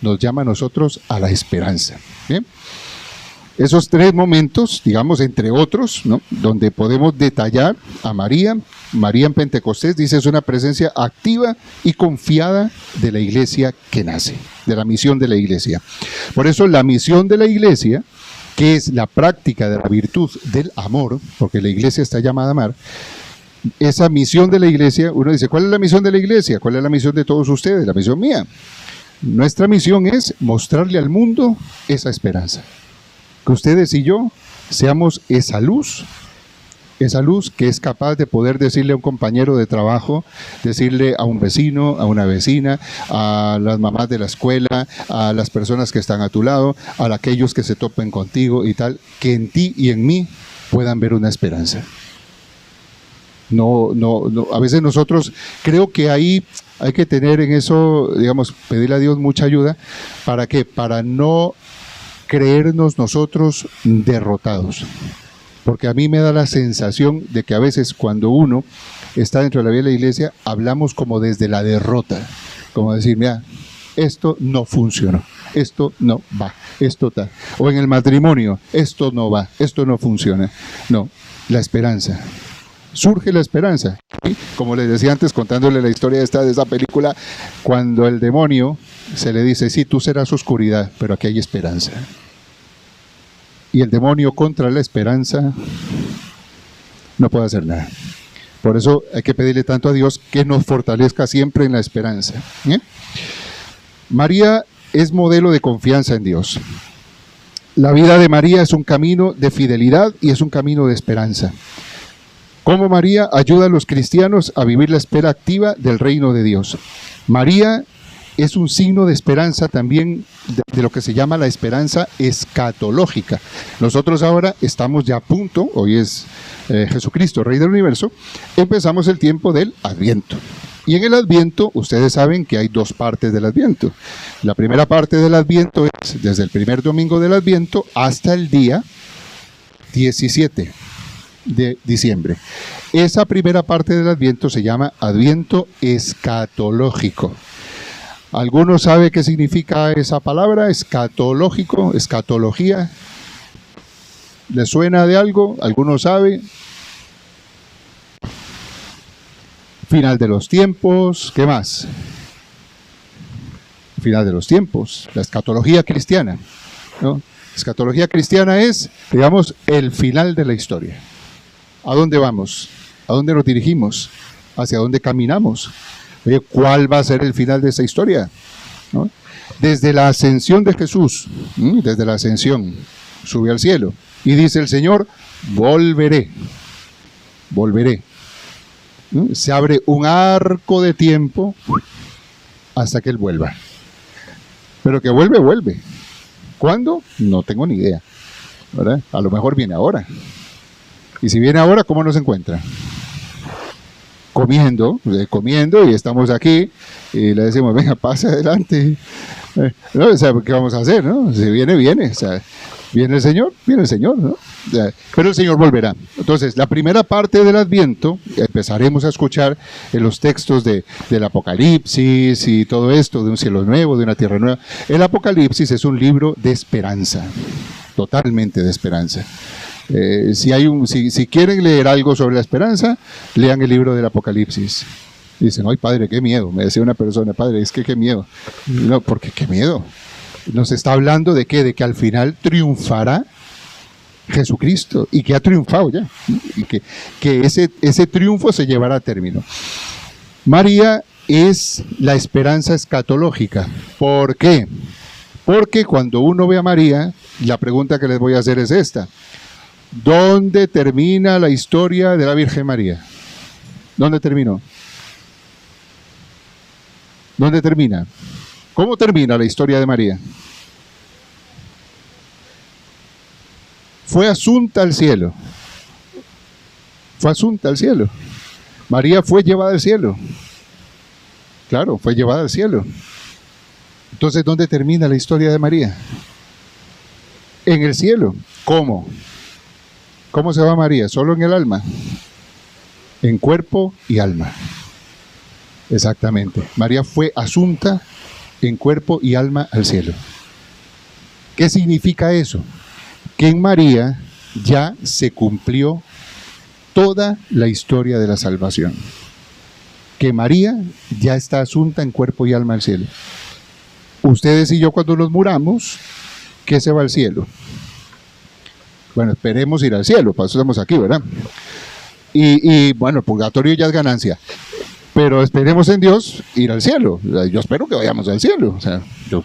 nos llama a nosotros a la esperanza. ¿Bien? Esos tres momentos, digamos, entre otros, ¿no? Donde podemos detallar a María. María en Pentecostés, dice, es una presencia activa y confiada de la iglesia que nace, de la misión de la iglesia. Por eso la misión de la iglesia que es la práctica de la virtud del amor, porque la iglesia está llamada a amar, esa misión de la iglesia, uno dice, ¿cuál es la misión de la iglesia? ¿Cuál es la misión de todos ustedes? La misión mía. Nuestra misión es mostrarle al mundo esa esperanza. Que ustedes y yo seamos esa luz que es capaz de poder decirle a un compañero de trabajo, decirle a un vecino, a una vecina, a las mamás de la escuela, a las personas que están a tu lado, a aquellos que se topen contigo y tal, que en ti y en mí puedan ver una esperanza. No, a veces nosotros creo que ahí hay que tener en eso, digamos, pedirle a Dios mucha ayuda. ¿Para qué? Para no creernos nosotros derrotados. Porque a mí me da la sensación de que a veces cuando uno está dentro de la vida de la iglesia, hablamos como desde la derrota. Como decir, mira, esto no funcionó, esto no va, esto tal. O en el matrimonio, esto no va, esto no funciona. No, la esperanza. Surge la esperanza. ¿Sí? Como les decía antes, contándole la historia de esa película, cuando el demonio se le dice, sí, tú serás oscuridad, pero aquí hay esperanza. Y el demonio contra la esperanza no puede hacer nada. Por eso hay que pedirle tanto a Dios que nos fortalezca siempre en la esperanza. María es modelo de confianza en Dios. La vida de María es un camino de fidelidad y es un camino de esperanza. Cómo María ayuda a los cristianos a vivir la espera activa del reino de Dios. María es un signo de esperanza también de lo que se llama la esperanza escatológica. Nosotros ahora estamos ya a punto, hoy es Jesucristo, Rey del Universo, empezamos el tiempo del Adviento. Y en el Adviento, ustedes saben que hay dos partes del Adviento. La primera parte del Adviento es desde el primer domingo del Adviento hasta el día 17 de diciembre. Esa primera parte del Adviento se llama Adviento escatológico. ¿Alguno sabe qué significa esa palabra? Escatológico, escatología. ¿Le suena de algo? ¿Alguno sabe? Final de los tiempos. ¿Qué más? Final de los tiempos. La escatología cristiana, ¿no? Escatología cristiana es, digamos, el final de la historia. ¿A dónde vamos? ¿A dónde nos dirigimos? ¿Hacia dónde caminamos? Oye, ¿cuál va a ser el final de esa historia? ¿No? Desde la ascensión de Jesús, desde la ascensión, sube al cielo. Y dice el Señor, volveré. Volveré. Se abre un arco de tiempo hasta que Él vuelva. Pero que vuelve, vuelve. ¿Cuándo? No tengo ni idea, ¿verdad? A lo mejor viene ahora. Y si viene ahora, ¿cómo nos encuentra? Comiendo y estamos aquí y le decimos, venga, pase adelante. ¿No? O sea, ¿qué vamos a hacer? ¿No? Si viene, viene. O sea, viene el Señor, ¿no? O sea, pero el Señor volverá. Entonces, la primera parte del Adviento, empezaremos a escuchar en los textos del Apocalipsis y todo esto, de un cielo nuevo, de una tierra nueva. El Apocalipsis es un libro de esperanza, totalmente de esperanza. Si quieren leer algo sobre la esperanza, lean el libro del Apocalipsis. Dicen, ay padre, qué miedo, me decía una persona, padre, es que qué miedo. No, porque qué miedo. Nos está hablando de qué, de que al final triunfará Jesucristo y que ha triunfado ya, y que ese triunfo se llevará a término. María es la esperanza escatológica. ¿Por qué? Porque cuando uno ve a María, la pregunta que les voy a hacer es esta. ¿Dónde termina la historia de la Virgen María? ¿Dónde terminó? ¿Dónde termina? ¿Cómo termina la historia de María? Fue asunta al cielo. Fue asunta al cielo. María fue llevada al cielo. Claro, fue llevada al cielo. Entonces, ¿dónde termina la historia de María? En el cielo. ¿Cómo? ¿Cómo se va María? Solo en el alma. En cuerpo y alma. Exactamente. María fue asunta en cuerpo y alma al cielo. ¿Qué significa eso? Que en María ya se cumplió toda la historia de la salvación. Que María ya está asunta en cuerpo y alma al cielo. Ustedes y yo cuando nos muramos, ¿qué se va al cielo? Bueno, esperemos ir al cielo, para eso estamos aquí, ¿verdad? Bueno, el purgatorio ya es ganancia, pero esperemos en Dios ir al cielo. Yo espero que vayamos al cielo, o sea, yo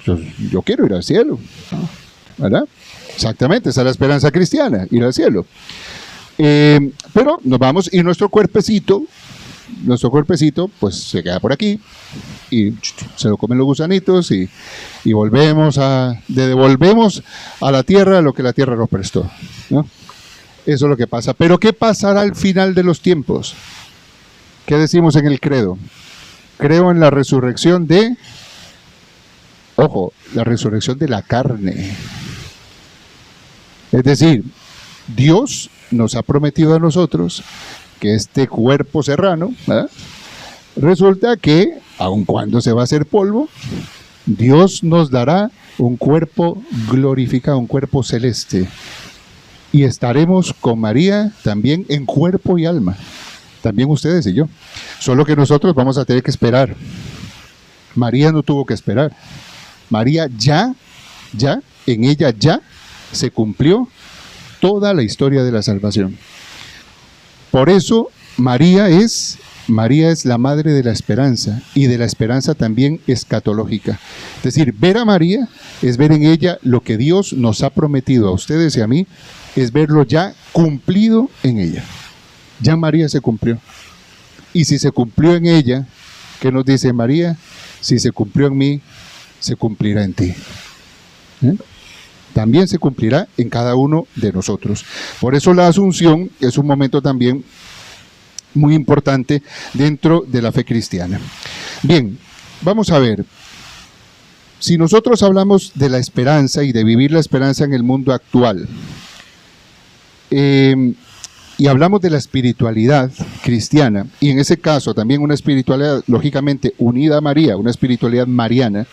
quiero ir al cielo, ¿verdad? Exactamente, esa es la esperanza cristiana, ir al cielo. Pero nos vamos y nuestro cuerpecito, pues se queda por aquí y se lo comen los gusanitos y devolvemos a la tierra lo que la tierra nos prestó, ¿no? Eso es lo que pasa. Pero ¿qué pasará al final de los tiempos? ¿Qué decimos en el credo? Creo en la resurrección la resurrección de la carne. Es decir, Dios nos ha prometido a nosotros que este cuerpo serrano, ¿verdad? Resulta que, aun cuando se va a hacer polvo, Dios nos dará un cuerpo glorificado, un cuerpo celeste. Y estaremos con María también en cuerpo y alma. También ustedes y yo. Solo que nosotros vamos a tener que esperar. María no tuvo que esperar. María en ella ya se cumplió toda la historia de la salvación. Por eso María es la madre de la esperanza y de la esperanza también escatológica. Es decir, ver a María es ver en ella lo que Dios nos ha prometido a ustedes y a mí, es verlo ya cumplido en ella. Ya María se cumplió. Y si se cumplió en ella, ¿qué nos dice María? Si se cumplió en mí, se cumplirá en ti. También se cumplirá en cada uno de nosotros. Por eso la Asunción es un momento también muy importante dentro de la fe cristiana. Bien, vamos a ver. Si nosotros hablamos de la esperanza y de vivir la esperanza en el mundo actual, y hablamos de la espiritualidad cristiana, y en ese caso también una espiritualidad lógicamente unida a María, una espiritualidad mariana,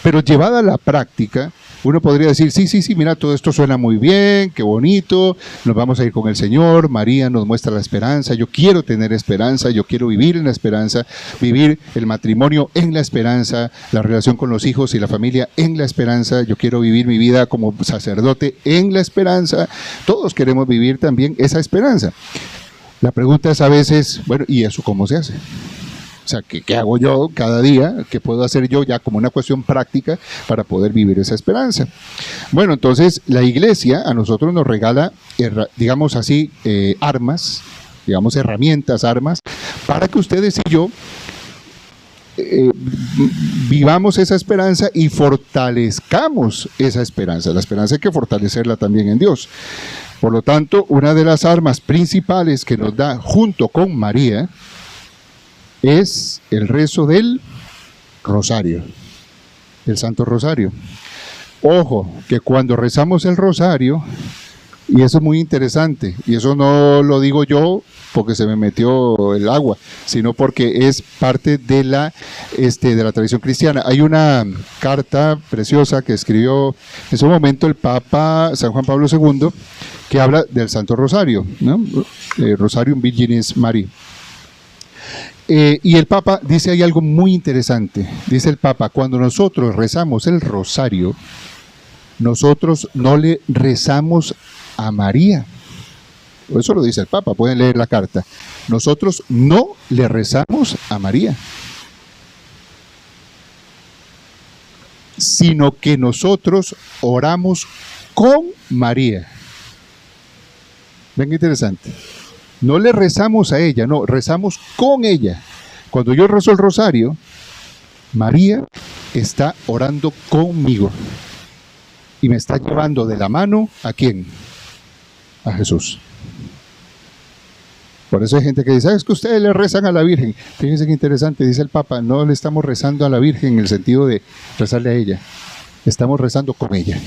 pero llevada a la práctica, uno podría decir, sí, mira, todo esto suena muy bien, qué bonito, nos vamos a ir con el Señor, María nos muestra la esperanza, yo quiero tener esperanza, yo quiero vivir en la esperanza, vivir el matrimonio en la esperanza, la relación con los hijos y la familia en la esperanza, yo quiero vivir mi vida como sacerdote en la esperanza, todos queremos vivir también esa esperanza. La pregunta es a veces, bueno, ¿y eso cómo se hace? O sea, ¿qué hago yo cada día? ¿Qué puedo hacer yo ya como una cuestión práctica para poder vivir esa esperanza? Bueno, entonces la Iglesia a nosotros nos regala, digamos así, armas, digamos herramientas, armas, para que ustedes y yo vivamos esa esperanza y fortalezcamos esa esperanza. La esperanza hay que fortalecerla también en Dios. Por lo tanto, una de las armas principales que nos da junto con María es el rezo del rosario, el Santo Rosario. Ojo, que cuando rezamos el rosario, y eso es muy interesante, y eso no lo digo yo porque se me metió el agua, sino porque es parte de la tradición cristiana. Hay una carta preciosa que escribió en su momento el Papa San Juan Pablo II, que habla del Santo Rosario, ¿no? Rosarium Virginis Mariae. Y el Papa dice ahí algo muy interesante. Dice el Papa, cuando nosotros rezamos el rosario, nosotros no le rezamos a María. Eso lo dice el Papa, pueden leer la carta. Nosotros no le rezamos a María, sino que nosotros oramos con María. Ven qué interesante. No le rezamos a ella, no, rezamos con ella. Cuando yo rezo el rosario, María está orando conmigo y me está llevando de la mano, ¿a quién? A Jesús. Por eso hay gente que dice, es que ustedes le rezan a la Virgen. Fíjense qué interesante, dice el Papa, no le estamos rezando a la Virgen en el sentido de rezarle a ella, estamos rezando con ella.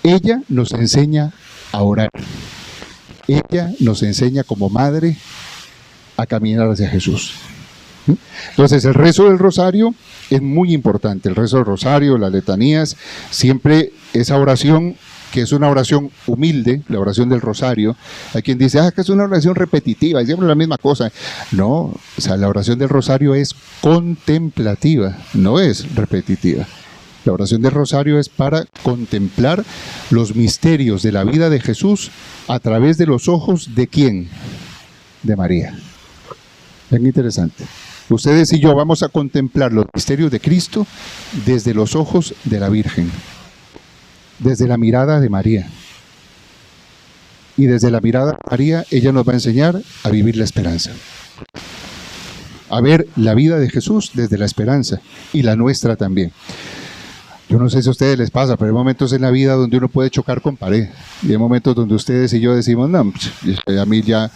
Ella nos enseña a orar. Ella nos enseña como madre a caminar hacia Jesús. Entonces el rezo del rosario es muy importante, el rezo del rosario, las letanías, siempre esa oración que es una oración humilde, la oración del rosario. Hay quien dice, que es una oración repetitiva, es siempre la misma cosa. No, o sea, la oración del rosario es contemplativa, no es repetitiva. La oración del rosario es para contemplar los misterios de la vida de Jesús a través de los ojos ¿de quién? De María. Bien interesante. Ustedes y yo vamos a contemplar los misterios de Cristo desde los ojos de la Virgen, desde la mirada de María. Y desde la mirada de María, ella nos va a enseñar a vivir la esperanza. A ver la vida de Jesús desde la esperanza y la nuestra también. Yo no sé si a ustedes les pasa, pero hay momentos en la vida donde uno puede chocar con pared. Y hay momentos donde ustedes y yo decimos, no, a mí ya,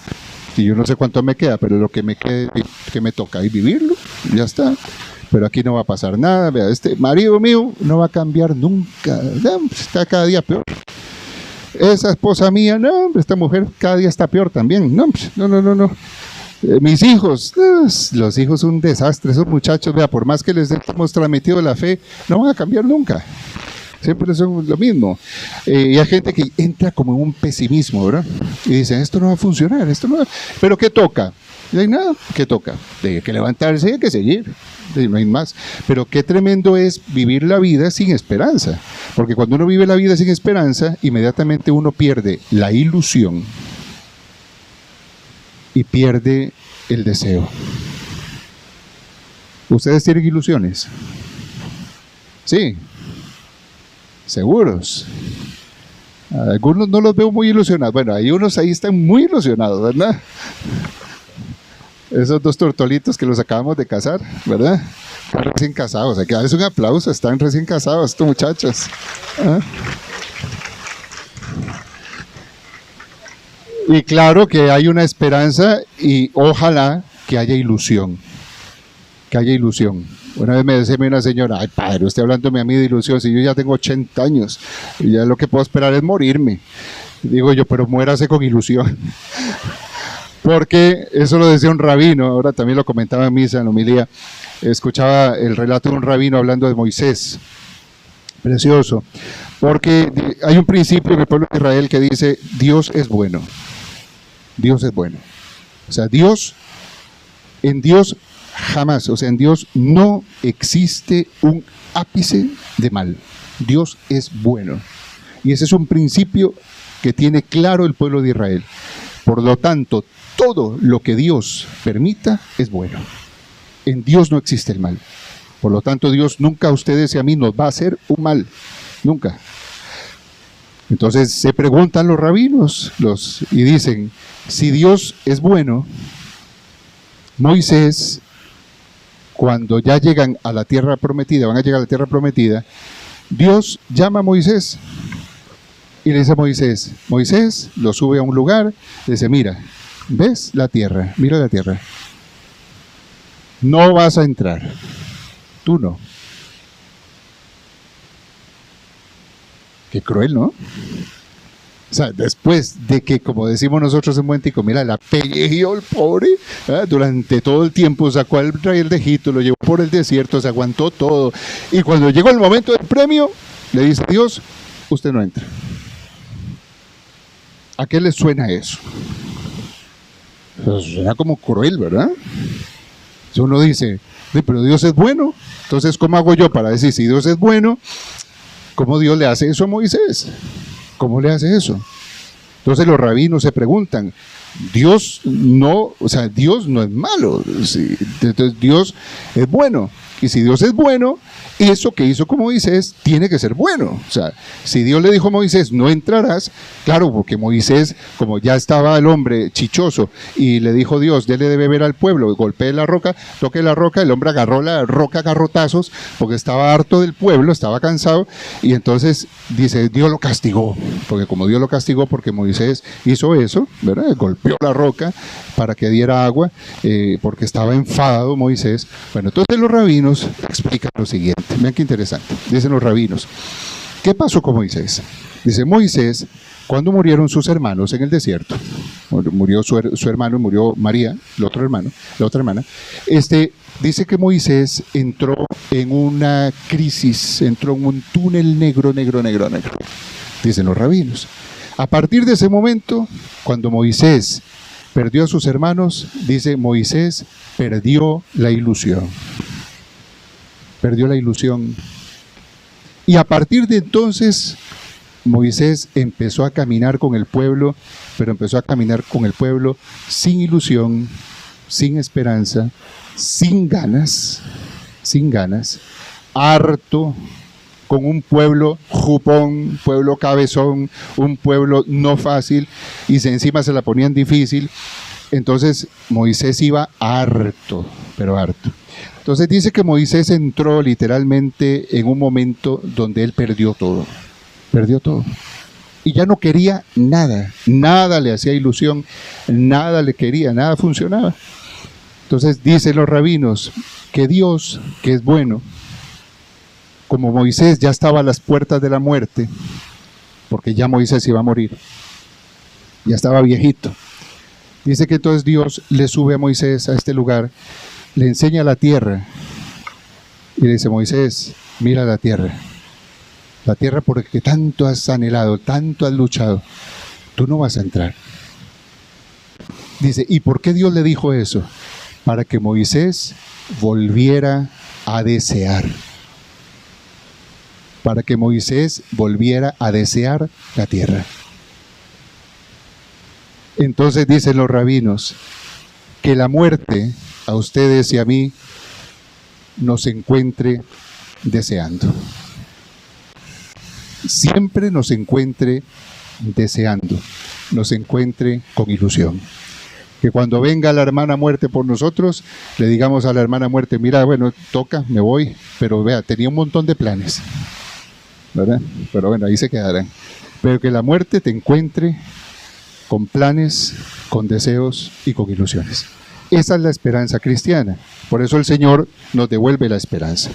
y yo no sé cuánto me queda, pero lo que me quede, que me toca y vivirlo, ya está. Pero aquí no va a pasar nada. Vea, este marido mío no va a cambiar nunca. No, está cada día peor. Esa esposa mía, no, esta mujer cada día está peor también. No. Mis hijos, los hijos son un desastre, esos muchachos, vea, por más que les hemos transmitido la fe, no van a cambiar nunca. Siempre son lo mismo. Y hay gente que entra como en un pesimismo, ¿verdad? Y dicen, esto no va a funcionar, esto no va. ¿Pero qué toca? Y hay nada, ¿qué toca? Hay que levantarse y hay que seguir. No hay más. Pero qué tremendo es vivir la vida sin esperanza. Porque cuando uno vive la vida sin esperanza, inmediatamente uno pierde la ilusión y pierde el deseo. ¿Ustedes tienen ilusiones? Sí. ¿Seguros? Algunos no los veo muy ilusionados. Bueno, hay unos ahí están muy ilusionados, ¿verdad? Esos dos tortolitos que los acabamos de casar, ¿verdad? Están recién casados. Hay que darles un aplauso. Están recién casados estos muchachos. ¿Ah? Y claro que hay una esperanza y ojalá que haya ilusión. Que haya ilusión. Una vez me decía una señora, ay padre, usted hablándome a mí de ilusión, si yo ya tengo 80 años y ya lo que puedo esperar es morirme. Digo yo, pero muérase con ilusión. Porque eso lo decía un rabino, ahora también lo comentaba en misa, en homilía. Escuchaba el relato de un rabino hablando de Moisés. Precioso. Porque hay un principio en el pueblo de Israel que dice, Dios es bueno. Dios es bueno. O sea, en Dios jamás, o sea, en Dios no existe un ápice de mal. Dios es bueno. Y ese es un principio que tiene claro el pueblo de Israel. Por lo tanto, todo lo que Dios permita es bueno. En Dios no existe el mal. Por lo tanto, Dios nunca a ustedes y a mí nos va a hacer un mal. Nunca. Entonces se preguntan los rabinos y dicen, si Dios es bueno, Moisés, cuando ya llegan a la tierra prometida, van a llegar a la tierra prometida, Dios llama a Moisés y le dice a Moisés, Moisés lo sube a un lugar, le dice, mira, ¿ves la tierra? Mira la tierra. No vas a entrar, tú no. Qué cruel, ¿no? O sea, después de que, como decimos nosotros en Buen Tico, mira, la peleó el pobre, ¿verdad? Durante todo el tiempo sacó al Israel de Egipto, lo llevó por el desierto, se aguantó todo. Y cuando llegó el momento del premio, le dice Dios, usted no entra. ¿A qué le suena eso? Pues suena como cruel, ¿verdad? Si uno dice, pero Dios es bueno, entonces ¿cómo hago yo para decir si Dios es bueno? ¿Cómo Dios le hace eso a Moisés? ¿Cómo le hace eso? Entonces los rabinos se preguntan, Dios no es malo, entonces Dios es bueno. Y si Dios es bueno, eso que hizo con Moisés tiene que ser bueno. O sea, si Dios le dijo a Moisés, no entrarás, claro, porque Moisés, como ya estaba el hombre chichoso, y le dijo Dios, déle de beber al pueblo, golpee la roca, toque la roca, el hombre agarró la roca a garrotazos, porque estaba harto del pueblo, estaba cansado, y entonces dice, Dios lo castigó, porque como Dios lo castigó porque Moisés hizo eso, ¿verdad? Golpeó la roca para que diera agua, porque estaba enfadado Moisés. Bueno, entonces los rabinos explican lo siguiente. Vean qué interesante. Dicen los rabinos, ¿qué pasó con Moisés? Dice Moisés, cuando murieron sus hermanos en el desierto, murió su hermano, murió María, la otra hermana, dice que Moisés entró en una crisis, entró en un túnel negro, dicen los rabinos. A partir de ese momento, cuando Moisés perdió a sus hermanos, dice Moisés perdió la ilusión. Perdió la ilusión. Y a partir de entonces, Moisés empezó a caminar con el pueblo, pero empezó a caminar con el pueblo sin ilusión, sin esperanza, sin ganas, harto, con un pueblo jupón, pueblo cabezón, un pueblo no fácil, y encima se la ponían difícil. Entonces Moisés iba harto, pero harto. Entonces dice que Moisés entró literalmente en un momento donde él perdió todo. Y ya no quería nada, nada le hacía ilusión, nada le quería, nada funcionaba. Entonces dicen los rabinos que Dios, que es bueno, como Moisés ya estaba a las puertas de la muerte, porque ya Moisés iba a morir, ya estaba viejito, dice que entonces Dios le sube a Moisés a este lugar, le enseña la tierra y le dice: Moisés, mira la tierra porque tanto has anhelado, tanto has luchado, tú no vas a entrar. Dice, ¿y por qué Dios le dijo eso? Para que Moisés volviera a desear. Para que Moisés volviera a desear la tierra. Entonces dicen los rabinos que la muerte a ustedes y a mí nos encuentre deseando. Siempre nos encuentre deseando, nos encuentre con ilusión. Que cuando venga la hermana muerte por nosotros, le digamos a la hermana muerte: mira, bueno, toca, me voy, pero vea, tenía un montón de planes, ¿verdad? Pero bueno, ahí se quedarán. Pero que la muerte te encuentre con planes, con deseos y con ilusiones. Esa es la esperanza cristiana. Por eso el Señor nos devuelve la esperanza.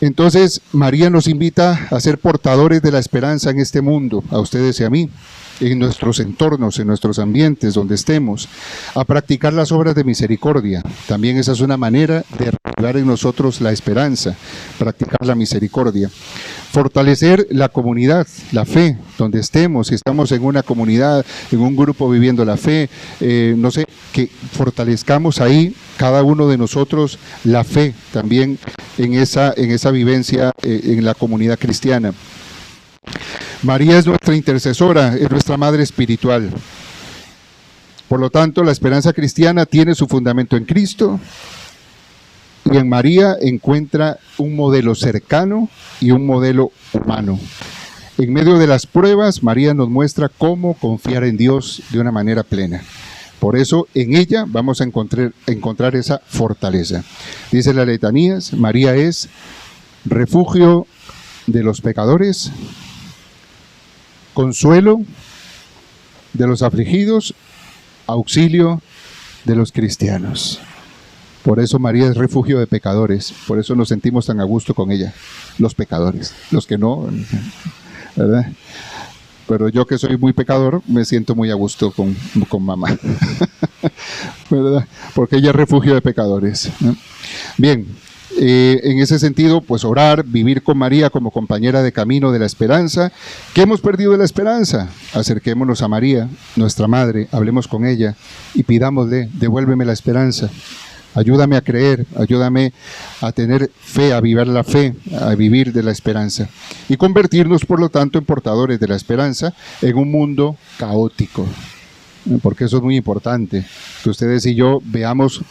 Entonces, María nos invita a ser portadores de la esperanza en este mundo, a ustedes y a mí, en nuestros entornos, en nuestros ambientes, donde estemos, a practicar las obras de misericordia. También esa es una manera de reavivar en nosotros la esperanza, practicar la misericordia. Fortalecer la comunidad, la fe, donde estemos, si estamos en una comunidad, en un grupo viviendo la fe, no sé, que fortalezcamos ahí cada uno de nosotros la fe también en esa vivencia en la comunidad cristiana. María es nuestra intercesora, es nuestra madre espiritual. Por lo tanto, la esperanza cristiana tiene su fundamento en Cristo, y en María encuentra un modelo cercano y un modelo humano. En medio de las pruebas, María nos muestra cómo confiar en Dios de una manera plena. Por eso en ella vamos a encontrar esa fortaleza. Dice las letanías: María es refugio de los pecadores, consuelo de los afligidos, auxilio de los cristianos. Por eso María es refugio de pecadores, por eso nos sentimos tan a gusto con ella, los pecadores, los que no, ¿verdad? Pero yo, que soy muy pecador, me siento muy a gusto con mamá, ¿verdad? Porque ella es refugio de pecadores, ¿no? Bien, en ese sentido, pues orar, vivir con María como compañera de camino de la esperanza. ¿Qué hemos perdido de la esperanza? Acerquémonos a María, nuestra madre, hablemos con ella y pidámosle: devuélveme la esperanza. Ayúdame a creer, ayúdame a tener fe, a vivir la fe, a vivir de la esperanza. Y convertirnos, por lo tanto, en portadores de la esperanza en un mundo caótico. Porque eso es muy importante, que ustedes y yo veamos,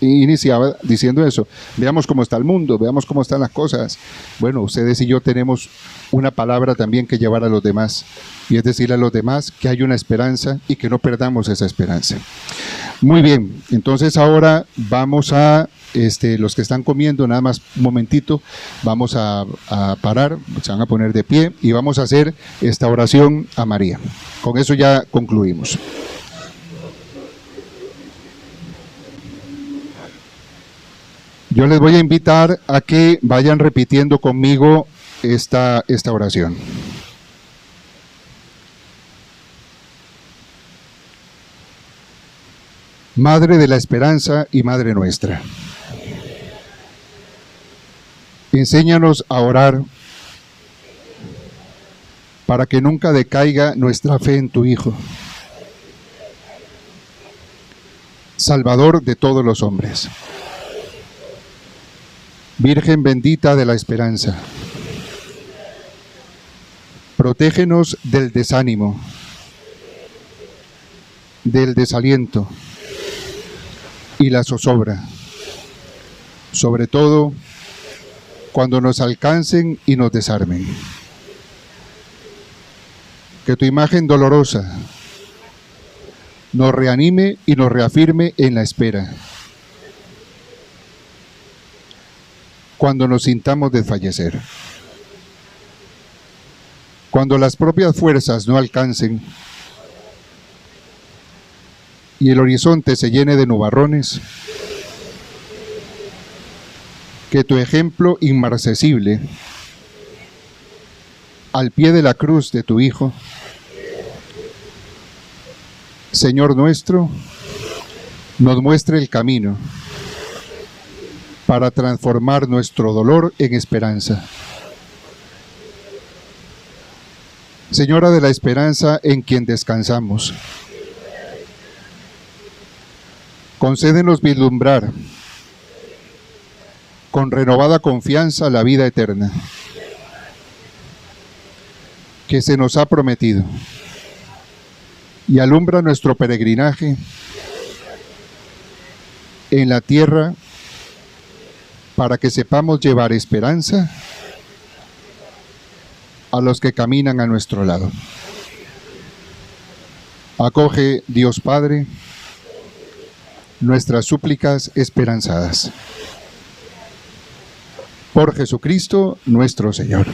iniciaba diciendo eso, veamos cómo está el mundo, veamos cómo están las cosas. Bueno, ustedes y yo tenemos una palabra también que llevar a los demás, y es decir a los demás que hay una esperanza y que no perdamos esa esperanza. Muy bien, entonces ahora vamos a, los que están comiendo, nada más un momentito, vamos a parar, se van a poner de pie y vamos a hacer esta oración a María. Con eso ya concluimos. Yo les voy a invitar a que vayan repitiendo conmigo esta oración. Madre de la esperanza y Madre nuestra, enséñanos a orar para que nunca decaiga nuestra fe en tu Hijo, Salvador de todos los hombres. Virgen bendita de la esperanza, Protégenos del desánimo, del desaliento y la zozobra, sobre todo cuando nos alcancen y nos desarmen. Que tu imagen dolorosa nos reanime y nos reafirme en la espera. Cuando nos sintamos desfallecer. Cuando las propias fuerzas no alcancen y el horizonte se llene de nubarrones, que tu ejemplo inmarcesible al pie de la cruz de tu Hijo, Señor nuestro, nos muestre el camino para transformar nuestro dolor en esperanza. Señora de la esperanza en quien descansamos, concédenos vislumbrar con renovada confianza la vida eterna que se nos ha prometido y alumbra nuestro peregrinaje en la tierra para que sepamos llevar esperanza a los que caminan a nuestro lado. Acoge, Dios Padre, nuestras súplicas esperanzadas. Por Jesucristo nuestro Señor.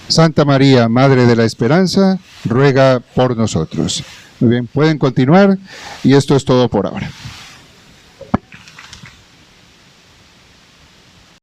Santa María, Madre de la Esperanza, ruega por nosotros. Muy bien, pueden continuar y esto es todo por ahora.